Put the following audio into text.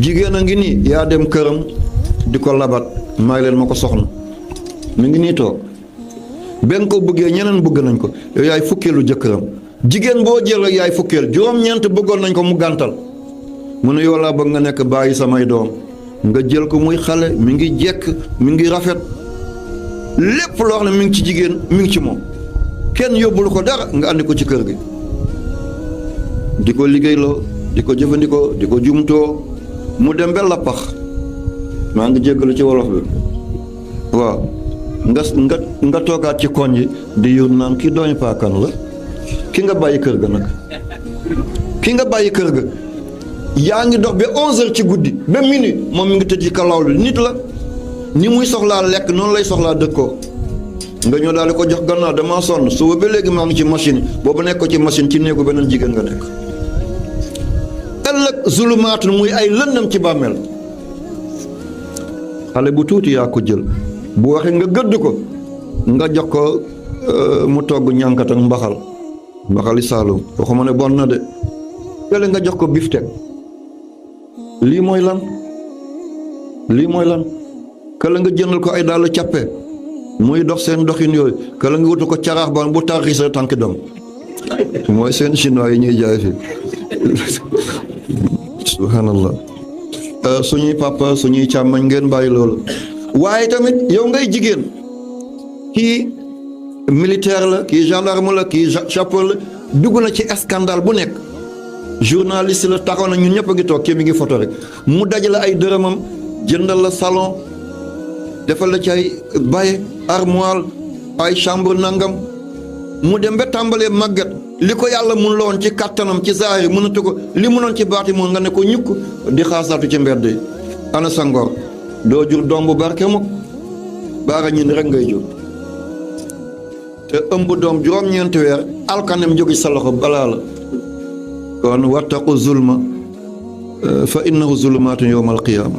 jigéen a ngi nii yaa dem këram di ko labat may leen ma ko soxna mi ngi nii toog benn ko bëggee ñeneen bëgg nañ ko yow yaay fukkeelu jëkkëram jigéen boo jël ak yaay fukkeel juróom-ñeent bëggoon nañ ko mu gàntal mu ne yow laa bëgg nga nekk bàyyi samay doom nga jël ko muy xale mi ngi jekk mi ngi rafet lépp loo xam ne mi ngi ci jigéen mi ngi ci moom kenn yóbbul ko dara nga andi ko ci kër gi di ko liggéeyloo di ko jëfandikoo di ko jumtoo mu dem ba lappax maa ngi jéggalu ci wolof bi waaw nga toogaat ci koñ yi di yur naan kii dooñu paakan la ki nga bàyyi kër ga nag ki nga bàyyi kër ga yaa ngi dox ba 11h ci guddi ba minuit moom mi ngi tëj ci kalaw li nit la ni muy soxlaa lekk noonu lay soxlaa dëkkoo nga ñëw daal di ko jox gannaaw damaa sonn suba ba léegi maa ngi ci machine boobu nekk ko ci machine ci néegu beneen jigéen nga nekk ëllëg zulumaatu muy ay lëndam ci bàmmeel xale bu tuuti yaa ko jël bu waxee nga gëdd ko nga jox ko mu togg ñànkat ak mbaxali saalum waxuma ne bon na de kële nga jox ko biftek lii mooy lan kële nga jëndal ko ay dàll càppe muy dox seen doxin yooyu kële nga wutu ko caraax ba bu tarxi sa tànki doom mooy seen chinois yi ñuy jaay fi subhanallah suñuy papa suñuy càmmañ ngeen bàyyi loolu waaye tamit yow ngay jigéen kii militaire la kii gendarme la kii chapeau la dugg na ci scandale bu nekk journaliste la taxaw na ñun ñëpp a ngi toog kii mi ngi photo rek mu dajale ay dërëmam jëndal la salon defal la ci ay baye armoire ay chambre nangam mu dem ba tàmbalee màggat li ko yàlla mun la woon ci kàttanam ci zaahir mënatu ko li munoon ci baati mun nga ne ko ñukk di xaasaatu ci mbedd yi ana sa ngor doo jur doom bu barke mukk baara ñin rek ngay jur te ëmb doom juróom-ñeenti weer alkanem jóge sa loxo balaa la kon wattaqu zulma fa innahu zulumaatun yawmal qiyaama